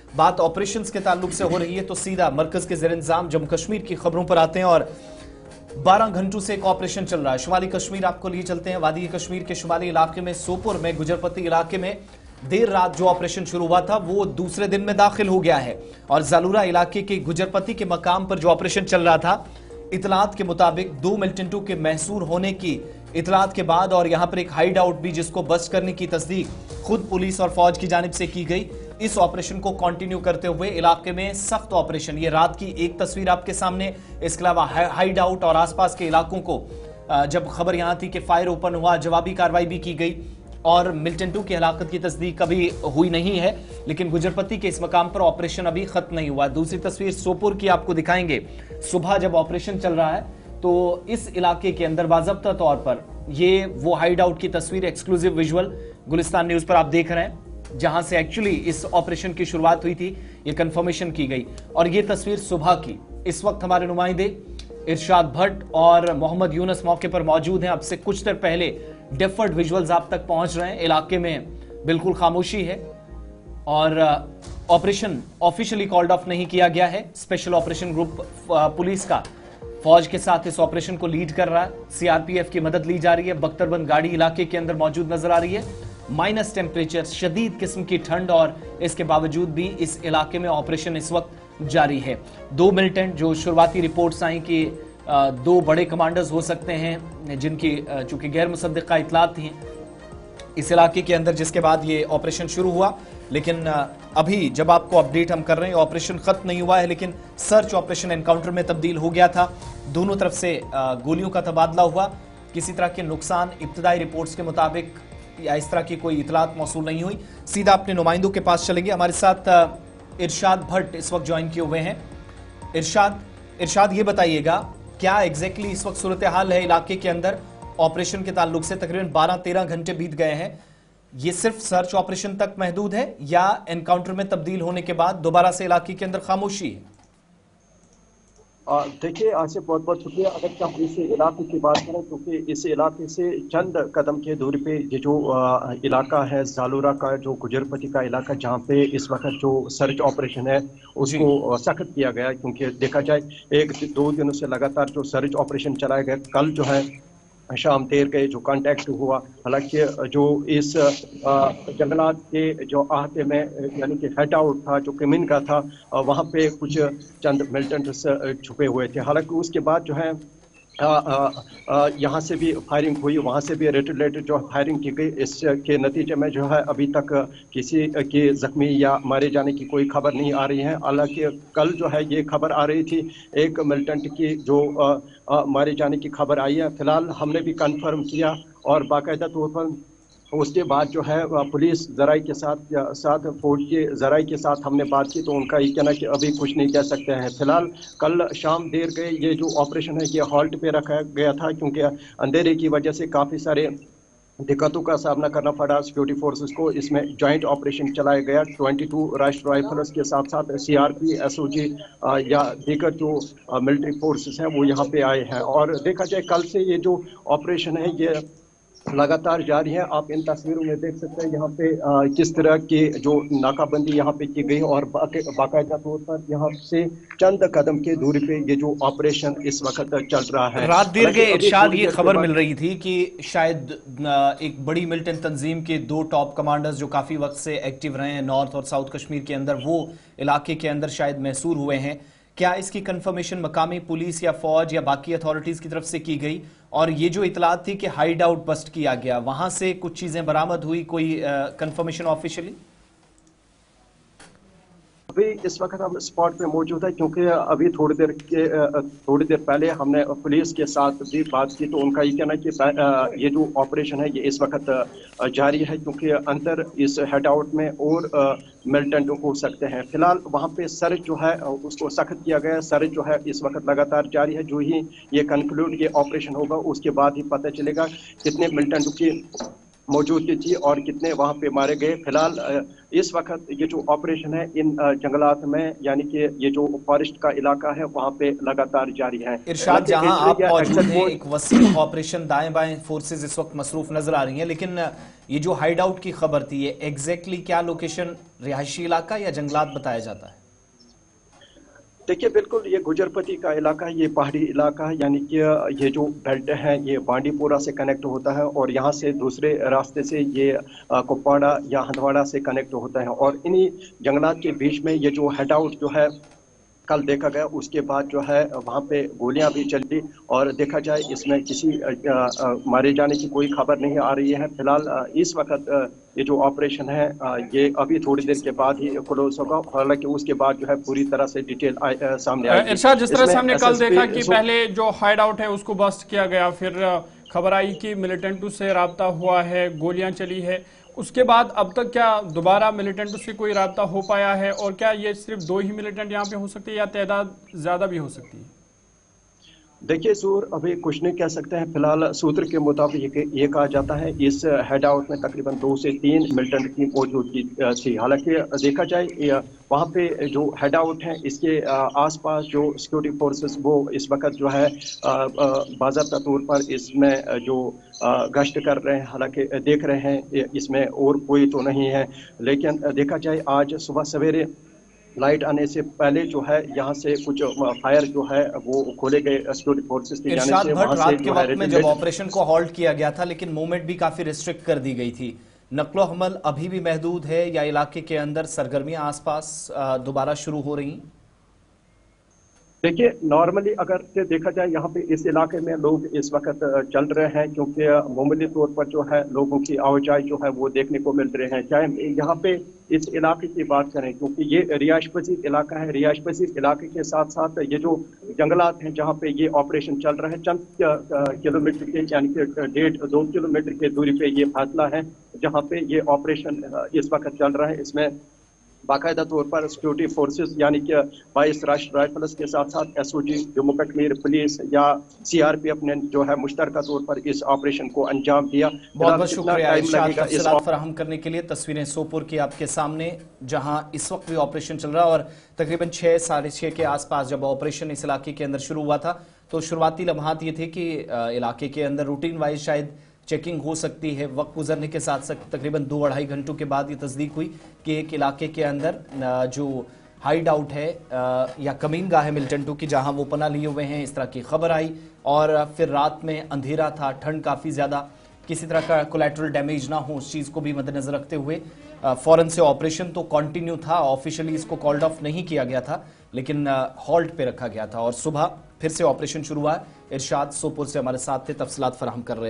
बात ऑपरेशंस के ताल्लुक से हो रही है तो सीधा मरकज के ज़ेर इंतजाम जम्मू कश्मीर की खबरों पर आते हैं और 12 घंटों से एक ऑपरेशन चल रहा है। शुमाली कश्मीर आपको लिए चलते हैं। वादी कश्मीर के शुमाली इलाके में सोपुर में गुजरपति इलाके में देर रात जो ऑपरेशन शुरू हुआ था वो दूसरे दिन में दाखिल हो गया है और जालूरा इलाके के गुजरपति के मकाम पर जो ऑपरेशन चल रहा था, इतलात के मुताबिक 2 मिलिटेंटों के महसूर होने की इतलात के बाद और यहां पर एक हाइड आउट भी जिसको बस्ट करने की तस्दीक खुद पुलिस और फौज की जानिब से की गई। इस ऑपरेशन को कंटिन्यू करते हुए इलाके में सख्त ऑपरेशन, ये रात की एक तस्वीर आपके सामने, इसके अलावा हाइड आउट और आसपास के इलाकों को जब खबर यहां थी कि फायर ओपन हुआ, जवाबी कार्रवाई भी की गई और मिलिटेंटों की हलाकत की तस्दीक कभी हुई नहीं है, लेकिन गुजरपति के इस मकाम पर ऑपरेशन अभी खत्म नहीं हुआ। दूसरी तस्वीर सोपुर की आपको दिखाएंगे। सुबह जब ऑपरेशन चल रहा है तो इस इलाके के अंदर बाज़ाब्ता तौर पर ये वो हाइड आउट की तस्वीर, एक्सक्लूसिव विजुअल गुलिस्तान न्यूज पर आप देख रहे हैं, जहां से एक्चुअली इस ऑपरेशन की शुरुआत हुई थी, ये कंफर्मेशन की गई। और ये तस्वीर सुबह की। इस वक्त हमारे नुमाइंदे इरशाद भट्ट और मोहम्मद यूनस मौके पर मौजूद हैं। अब से कुछ देर पहले डेफर्ड विजुअल्स आप तक पहुंच रहे हैं। इलाके में बिल्कुल खामोशी है और ऑपरेशन ऑफिशियली कॉल्ड ऑफ नहीं किया गया है। स्पेशल ऑपरेशन ग्रुप पुलिस का फौज के साथ इस ऑपरेशन को लीड कर रहा है। सीआरपीएफ की मदद ली जा रही है। बख्तरबंद गाड़ी इलाके के अंदर मौजूद नजर आ रही है। माइनस टेम्परेचर, शदीद किस्म की ठंड और इसके बावजूद भी इस इलाके में ऑपरेशन इस वक्त जारी है। 2 मिलिटेंट जो शुरुआती रिपोर्ट्स आई कि 2 बड़े कमांडर्स हो सकते हैं जिनकी चूंकि गैर मुसद्दिक़ा इतलात थी इस इलाके के अंदर, जिसके बाद ये ऑपरेशन शुरू हुआ। लेकिन अभी जब आपको अपडेट हम कर रहे हैं ऑपरेशन खत्म नहीं हुआ है, लेकिन सर्च ऑपरेशन एनकाउंटर में तब्दील हो गया था। दोनों तरफ से गोलियों का तबादला हुआ। किसी तरह के नुकसान इब्तदाई रिपोर्ट्स के मुताबिक या इस तरह की कोई इतलात मौसूल नहीं हुई। सीधा अपने नुमाइंदों के पास चलेंगे। हमारे साथ इरशाद भट्ट इस वक्त ज्वाइन किए हुए हैं। इरशाद ये बताइएगा क्या एग्जैक्टली इस वक्त सूरत हाल है इलाके के अंदर ऑपरेशन के ताल्लुक से? तकरीबन 12-13 घंटे बीत गए हैं। ये सिर्फ सर्च ऑपरेशन तक महदूद है या एनकाउंटर में तब्दील होने के बाद दोबारा से इलाके के अंदर खामोशी है? देखिए आसिफ, बहुत बहुत शुक्रिया। अगर हम इस इलाके की बात करें क्योंकि इस इलाके से चंद कदम के दूरी पे ये जो इलाका है जालूरा का, जो गुजरपति का इलाका, जहाँ पे इस वक्त जो सर्च ऑपरेशन है उसको सख्त किया गया, क्योंकि देखा जाए 1-2 दिनों से लगातार जो सर्च ऑपरेशन चलाया गया। कल जो है शाम देर गए जो कांटेक्ट हुआ, हालांकि जो इस जंगलात के जो अहाते में यानी कि हेड आउट था जो कमिन का था, वहाँ पे कुछ चंद मिलिटेंट्स छुपे हुए थे। हालांकि उसके बाद जो है यहाँ से भी फायरिंग हुई, वहाँ से भी रिटेलिएटेड जो फायरिंग की गई। इसके नतीजे में जो है अभी तक किसी के जख्मी या मारे जाने की कोई खबर नहीं आ रही है। हालांकि कल जो है ये खबर आ रही थी एक मिलिटेंट की जो मारे जाने की खबर आई है। फिलहाल हमने भी कंफर्म किया और बाकायदा तौर पर उसके बाद जो है पुलिस ज़राई के साथ फौज के ज़राई के साथ हमने बात की तो उनका ये कहना कि अभी कुछ नहीं कह सकते हैं। फिलहाल कल शाम देर गए ये जो ऑपरेशन है ये हॉल्ट पे रखा गया था, क्योंकि अंधेरे की वजह से काफ़ी सारे दिक्कतों का सामना करना पड़ा सिक्योरिटी फोर्सेस को। इसमें जॉइंट ऑपरेशन चलाया गया। 22 राष्ट्रीय राइफल्स के साथ साथ सीआरपी, एसओजी या दीगर जो मिलिट्री फोर्सेस हैं वो यहाँ पे आए हैं। और देखा जाए कल से ये जो ऑपरेशन है ये लगातार जारी है। आप इन तस्वीरों में देख सकते हैं यहाँ पे किस तरह की जो नाकाबंदी यहाँ पे की गई और बाकायदा तौर पर यहाँ से चंद कदम के दूरी पे ये जो ऑपरेशन इस वक्त चल रहा है। रात देर गए इरशाद ये खबर मिल रही थी कि शायद एक बड़ी मिलिटेंट तंजीम के 2 टॉप कमांडर्स जो काफी वक्त से एक्टिव रहे हैं नॉर्थ और साउथ कश्मीर के अंदर, वो इलाके के अंदर शायद महसूर हुए हैं। क्या इसकी कंफर्मेशन मकामी पुलिस या फौज या बाकी अथॉरिटीज की तरफ से की गई? और ये जो इतलात थी कि हाइड आउट बस्ट किया गया, वहां से कुछ चीजें बरामद हुई, कोई कंफर्मेशन ऑफिशियली? अभी इस वक्त हम स्पॉट पे मौजूद है, क्योंकि अभी थोड़ी देर पहले हमने पुलिस के साथ भी बात की तो उनका ये कहना है कि ये जो ऑपरेशन है ये इस वक्त जारी है, क्योंकि अंदर इस हेड आउट में और मिलिटेंट हो सकते हैं। फिलहाल वहाँ पे सर्च जो है उसको सख्त किया गया है। सर्च जो है इस वक्त लगातार जारी है। जो ही ये कंक्लूड ये ऑपरेशन होगा उसके बाद ही पता चलेगा कितने मिलिटेंट की मौजूदगी थी और कितने वहां पे मारे गए। फिलहाल इस वक्त ये जो ऑपरेशन है इन जंगलात में, यानी कि ये जो फॉरेस्ट का इलाका है, वहां पे लगातार जारी है। इरशाद, जहां आप या मौजूद एग्जिट हैं, पोल एक वसीम ऑपरेशन, दाएं बाएं फोर्सेस इस वक्त मसरूफ नजर आ रही हैं, लेकिन ये जो हाइड आउट की खबर थी, ये एग्जैक्टली क्या लोकेशन, रिहायशी इलाका या जंगलात बताया जाता है? देखिए, बिल्कुल ये गुजरपति का इलाका है, ये पहाड़ी इलाका है, यानी कि ये जो बेल्ट है ये बांडीपोरा से कनेक्ट होता है और यहाँ से दूसरे रास्ते से ये कुपवाड़ा या हंदवाड़ा से कनेक्ट होता है। और इन्हीं जंगलात के बीच में ये जो हेड आउट जो है कल देखा गया, उसके बाद जो है वहाँ पे गोलियां भी चली और देखा जाए इसमें किसी मारे जाने की कोई खबर नहीं आ रही है। फिलहाल इस वक्त ये जो ऑपरेशन है ये अभी थोड़ी देर के बाद ही क्लोज होगा, हालांकि उसके बाद जो है पूरी तरह से डिटेल सामने आएगी। इरशाद, जिस तरह से हमने कल देखा कि SSP पहले जो हाइड आउट है उसको बस्ट किया गया, फिर खबर आई कि मिलिटेंटों से राब्ता हुआ है, गोलियां चली है, उसके बाद अब तक क्या दोबारा मिलिटेंटों से कोई राब्ता हो पाया है? और क्या ये सिर्फ 2 ही मिलिटेंट यहाँ पे हो सकते हैं या तादाद ज्यादा भी हो सकती है? देखिए सूर, अभी कुछ नहीं कह सकते हैं। फिलहाल सूत्र के मुताबिक ये कहा जाता है इस हेड आउट में तकरीबन 2 से 3 मिलिटेंट की मौजूदगी थी। हालांकि देखा जाए वहाँ पे जो हेड आउट है इसके आसपास जो सिक्योरिटी फोर्सेस वो इस वक्त जो है बाज़ाब्ता तौर पर इसमें जो गश्त कर रहे हैं, हालांकि देख रहे हैं इसमें और कोई तो नहीं है। लेकिन देखा जाए आज सुबह सवेरे लाइट आने से पहले जो है यहाँ से कुछ फायर जो है वो खोले गए सिक्योरिटी फोर्सेस की जाने से। वहां रात से के जो है वक्त में जब ऑपरेशन को हॉल्ट किया गया था, लेकिन मूवमेंट भी काफी रिस्ट्रिक्ट कर दी गई थी, नक्लो हमल अभी भी महदूद है या इलाके के अंदर सरगर्मियां आसपास दोबारा शुरू हो रही? देखिए, नॉर्मली अगर से देखा जाए यहाँ पे इस इलाके में लोग इस वक्त चल रहे हैं, क्योंकि मामूली तौर पर जो है लोगों की आवाजाही जो है वो देखने को मिल रहे हैं। चाहे यहाँ पे इस इलाके की बात करें, क्योंकि ये रिहायश पजीर इलाका है, रिहायश पजीर इलाके के साथ साथ ये जो जंगलात हैं जहाँ पे ये ऑपरेशन चल रहा है, चंद किलोमीटर के यानी कि 1.5-2 किलोमीटर की दूरी पे ये फासला है जहाँ पे ये ऑपरेशन इस वक्त चल रहा है। इसमें बाकायदा तौर पर सिक्योरिटी फोर्सेस यानी कि 22 राष्ट्रीय राइफल्स के साथ साथ एसओजी, जम्मू कश्मीर पुलिस या सीआरपीएफ ने जो है मुश्तरका तौर पर इस ऑपरेशन को अंजाम दिया। बहुत बहुत शुक्रिया इरशाद, तफसीलात फराहम करने के लिए। तस्वीरें सोपुर की आपके सामने, जहां इस वक्त भी ऑपरेशन चल रहा है और तकरीबन 6, साढ़े 6 के आसपास जब ऑपरेशन इस इलाके के अंदर शुरू हुआ था तो शुरुआती लम्हात ये थे कि इलाके के अंदर रूटीन वाइज शायद चेकिंग हो सकती है। वक्त गुजरने के साथ साथ तकरीबन 2-2.5 घंटों के बाद ये तस्दीक हुई कि एक इलाके के अंदर जो हाइड आउट है या कमीन गाह है मिलिटेंटों की, जहां वो पनाह लिए हुए हैं, इस तरह की खबर आई। और फिर रात में अंधेरा था, ठंड काफ़ी ज़्यादा, किसी तरह का कोलैटरल डैमेज ना हो उस चीज़ को भी मद्देनजर रखते हुए फ़ौरन से ऑपरेशन तो कंटिन्यू था। ऑफिशियली इसको कॉल्ड ऑफ नहीं किया गया था, लेकिन हॉल्ट पे रखा गया था और सुबह फिर से ऑपरेशन शुरू हुआ। इरशाद सोपुर से हमारे साथ थे, तफसीलात फराहम कर रहे थे।